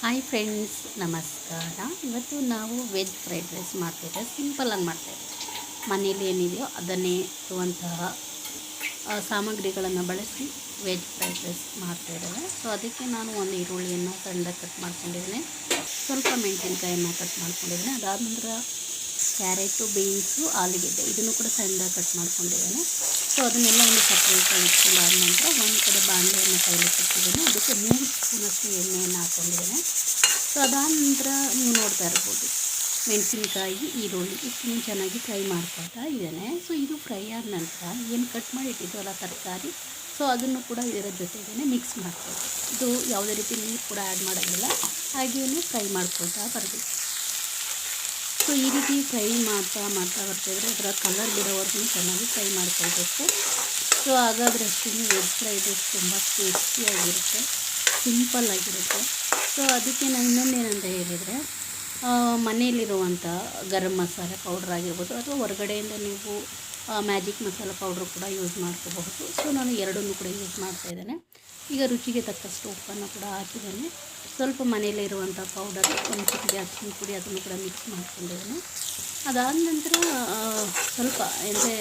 Hi friends, ನಮಸ್ಕಾರ. ಇವತ್ತು ನಾವು ವೆಜ್ ಫ್ರೈಡ್ ರೈಸ್ ಮಾಡ್ತಿದ್ದೇವೆ. ಸಿಂಪಲಾಗಿ ಮಾಡ್ತಾಯಿದ್ದೇವೆ. ಮನೇಲಿ ಏನಿದೆಯೋ ಅದನ್ನೇ ಇರುವಂತಹ ಸಾಮಗ್ರಿಗಳನ್ನು ಬಳಸಿ ವೆಜ್ ಫ್ರೈಡ್ ರೈಸ್ ಮಾಡ್ತಾಯಿದ್ದೇವೆ. ಸೊ ಅದಕ್ಕೆ ನಾನು ಒಂದು ಈರುಳ್ಳಿಯನ್ನು ಸಣ್ಣದಾಗಿ ಕಟ್ ಮಾಡ್ಕೊಂಡಿದ್ದೇನೆ, ಸ್ವಲ್ಪ ಮೆಣಸಿನ್ಕಾಯನ್ನು ಕಟ್ ಮಾಡ್ಕೊಂಡಿದ್ದೇನೆ. ಅದಾದ ನಂತರ ಕ್ಯಾರೆಟು, ಬೀನ್ಸು, ಆಲೂಗೆಡ್ಡೆ ಇದನ್ನು ಕೂಡ ಸಣ್ಣದಾಗಿ ಕಟ್ ಮಾಡ್ಕೊಂಡಿದ್ದೇನೆ. ಸೊ ಅದನ್ನೆಲ್ಲ ಒಂದು ಸಪ್ರೇಟಾಗಿ ಇಟ್ಕೊಂಡಾದ ನಂತರ ಒಂದು ಕಡೆ ಬಾಣಲೆಯನ್ನು ಕೈಲಿಕ್ಕೆ ಇಟ್ಟಿದ್ದೇನೆ. ಅದಕ್ಕೆ 3 ಸ್ಪೂನಷ್ಟು ಎಣ್ಣೆಯನ್ನು ಹಾಕ್ಕೊಂಡಿದ್ದೇನೆ. ಸೊ ಅದಾದ ನಂತರ ನೀವು ನೋಡ್ತಾ ಇರ್ಬೋದು, ಮೆಣಸಿನ್ಕಾಯಿ, ಈರುಳ್ಳಿ ಇಷ್ಟನ್ನು ಚೆನ್ನಾಗಿ ಫ್ರೈ ಮಾಡ್ಕೊಳ್ತಾ ಇದ್ದೇನೆ. ಸೊ ಇದು ಫ್ರೈ ಆದ ನಂತರ ಏನು ಕಟ್ ಮಾಡಿ ಇಟ್ಟಿದ್ವಲ್ಲ ತರಕಾರಿ, ಸೊ ಅದನ್ನು ಕೂಡ ಇದರ ಜೊತೆಗೇ ಮಿಕ್ಸ್ ಮಾಡ್ಕೊಳ್ಬೇಕು. ಇದು ಯಾವುದೇ ರೀತಿ ನೀರು ಕೂಡ ಆ್ಯಡ್ ಮಾಡೋಂಗಿಲ್ಲ, ಹಾಗೆಯೇ ಫ್ರೈ ಮಾಡ್ಕೊಳ್ತಾ ಬರಬೇಕು. ಸೊ ಈ ರೀತಿ ಫ್ರೈ ಮಾಡ್ತಾ ಬರ್ತಾಯಿದ್ರೆ ಅದರ ಕಲರ್ ಬಿಡೋವರೆಗೂ ಚೆನ್ನಾಗಿ ಫ್ರೈ ಮಾಡ್ಕೊಳ್ಬೇಕು. ಸೊ ಹಾಗಾದರೆ ಅಷ್ಟೇ ವೆಜ್ ಫ್ರೈಡ್ ರೈಸ್ ತುಂಬ ಟೇಸ್ಟಿಯಾಗಿರುತ್ತೆ, ಸಿಂಪಲ್ಲಾಗಿರುತ್ತೆ. ಸೊ ಅದಕ್ಕೆ ನಾನು ಇನ್ನೊಂದೇನಂತ ಹೇಳಿದರೆ, ಮನೆಯಲ್ಲಿರುವಂಥ ಗರಂ ಮಸಾಲೆ ಪೌಡ್ರ್ ಆಗಿರ್ಬೋದು ಅಥವಾ ಹೊರಗಡೆಯಿಂದ ನೀವು ಮ್ಯಾಜಿಕ್ ಮಸಾಲ ಪೌಡ್ರು ಕೂಡ ಯೂಸ್ ಮಾಡ್ಕೋಬಹುದು. ಸೊ ನಾನು ಎರಡನ್ನೂ ಕೂಡ ಯೂಸ್ ಮಾಡ್ತಾಯಿದ್ದೇನೆ. ಈಗ ರುಚಿಗೆ ತಕ್ಕಷ್ಟು ಉಪ್ಪನ್ನು ಕೂಡ ಹಾಕಿದ್ದೇನೆ. ಸ್ವಲ್ಪ ಮನೆಯಲ್ಲೇ ಇರುವಂಥ ಪೌಡರ್, ಒಂದು ಚಿಟಿಕೆ ಅರಿಶಿನ ಪುಡಿ, ಅದನ್ನು ಕೂಡ ಮಿಕ್ಸ್ ಮಾಡ್ಕೊಂಡಿದ್ದೇನೆ. ಅದಾದ ನಂತರ ಸ್ವಲ್ಪ ಅಂದರೆ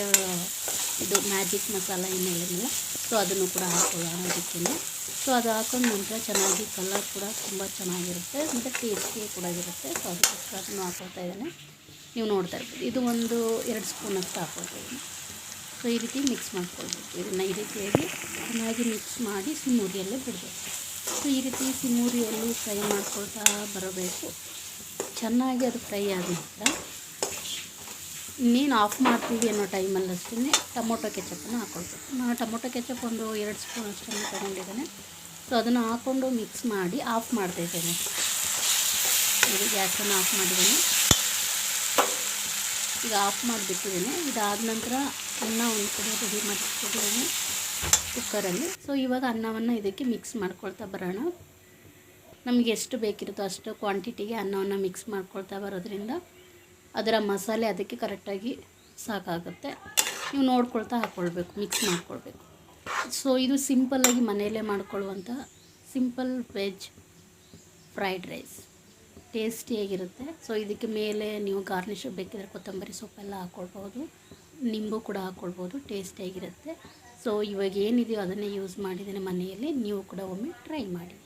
ಇದು ಮ್ಯಾಜಿಕ್ ಮಸಾಲ ಏನು ಹೇಳಿದ್ನಲ್ಲ, ಸೊ ಅದನ್ನು ಕೂಡ ಹಾಕ್ಕೊಳ್ಳೋಣ ಅದಕ್ಕೆ. ಸೊ ಅದು ಹಾಕೊಂಡ ನಂತರ ಚೆನ್ನಾಗಿ ಕಲರ್ ಕೂಡ ತುಂಬ ಚೆನ್ನಾಗಿರುತ್ತೆ ಮತ್ತು ಟೇಸ್ಟಿ ಕೂಡ ಇರುತ್ತೆ. ಸೊ ಅದಕ್ಕೋಸ್ಕರ ಅದನ್ನು ಹಾಕ್ಕೊಳ್ತಾ ಇದ್ದೇನೆ. ನೀವು ನೋಡ್ತಾ ಇರ್ಬೋದು, ಇದು ಒಂದು 2 ಸ್ಪೂನಷ್ಟು ಹಾಕ್ಕೊಳ್ತಾ ಇದ್ದೀನಿ. ಸೊ ಈ ರೀತಿ ಮಿಕ್ಸ್ ಮಾಡ್ಕೊಳ್ಬೇಕು. ಇದನ್ನು ಈ ರೀತಿಯಾಗಿ ಚೆನ್ನಾಗಿ ಮಿಕ್ಸ್ ಮಾಡಿ ಸಿಮ್ಮುರಿಯಲ್ಲೇ ಬಿಡಬೇಕು. ಸೊ ಈ ರೀತಿ ಸಿಮ್ಮುರಿಯಲ್ಲಿ ಫ್ರೈ ಮಾಡ್ಕೊಳ್ತಾ ಬರಬೇಕು. ಚೆನ್ನಾಗಿ ಅದು ಫ್ರೈ ಆದ ನಂತರ ಇನ್ನೇನು ಆಫ್ ಮಾಡ್ತೀವಿ ಅನ್ನೋ ಟೈಮಲ್ಲಿ ಅಷ್ಟೇ ಟೊಮೊಟೊ ಕೆಚಪ್ಪನ್ನು ಹಾಕ್ಕೊಳ್ಬೇಕು. ನಾನು ಟೊಮೊಟೊ ಕೆಚಪ್ ಒಂದು 2 ಸ್ಪೂನ್ ಅಷ್ಟನ್ನು ತೊಗೊಂಡಿದ್ದೇನೆ. ಸೊ ಅದನ್ನು ಹಾಕ್ಕೊಂಡು ಮಿಕ್ಸ್ ಮಾಡಿ ಆಫ್ ಮಾಡ್ತಾಯಿದ್ದೇನೆ. ಇದು ಗ್ಯಾಸನ್ನು ಆಫ್ ಮಾಡಿದ್ದೇನೆ. ಈಗ ಆಫ್ ಮಾಡಿಬಿಟ್ಟಿದ್ದೇನೆ. ಇದಾದ ನಂತರ ಅನ್ನ ಒಂದು ಕಡೆ ರೆಡಿ ಮಾಡಿಟ್ಕೊಂಡಿದ್ದೇನೆ ಕುಕ್ಕರಲ್ಲಿ. ಸೊ ಇವಾಗ ಅನ್ನವನ್ನು ಇದಕ್ಕೆ ಮಿಕ್ಸ್ ಮಾಡ್ಕೊಳ್ತಾ ಬರೋಣ. ನಮಗೆ ಎಷ್ಟು ಬೇಕಿರುತ್ತೋ ಅಷ್ಟು ಕ್ವಾಂಟಿಟಿಗೆ ಅನ್ನವನ್ನು ಮಿಕ್ಸ್ ಮಾಡ್ಕೊಳ್ತಾ ಬರೋದ್ರಿಂದ ಅದರ ಮಸಾಲೆ ಅದಕ್ಕೆ ಕರೆಕ್ಟಾಗಿ ಸಾಕಾಗುತ್ತೆ. ನೀವು ನೋಡ್ಕೊಳ್ತಾ ಹಾಕ್ಕೊಳ್ಬೇಕು, ಮಿಕ್ಸ್ ಮಾಡ್ಕೊಳ್ಬೇಕು. ಸೊ ಇದು ಸಿಂಪಲ್ಲಾಗಿ ಮನೆಯಲ್ಲೇ ಮಾಡ್ಕೊಳ್ಳುವಂಥ ಸಿಂಪಲ್ ವೆಜ್ ಫ್ರೈಡ್ ರೈಸ್, ಟೇಸ್ಟಿಯಾಗಿರುತ್ತೆ. ಸೊ ಇದಕ್ಕೆ ಮೇಲೆ ನೀವು ಗಾರ್ನಿಷ್ ಬೇಕಿದ್ರೆ ಕೊತ್ತಂಬರಿ ಸೊಪ್ಪೆಲ್ಲ ಹಾಕ್ಕೊಳ್ಬೋದು, ನಿಂಬು ಕೂಡ ಹಾಕ್ಕೊಳ್ಬೋದು, ಟೇಸ್ಟಿಯಾಗಿರುತ್ತೆ. ಸೊ ಇವಾಗ ಏನಿದೆಯೋ ಅದನ್ನೇ ಯೂಸ್ ಮಾಡಿದ್ದೇನೆ ಮನೆಯಲ್ಲಿ. ನೀವು ಕೂಡ ಒಮ್ಮೆ ಟ್ರೈ ಮಾಡಿ.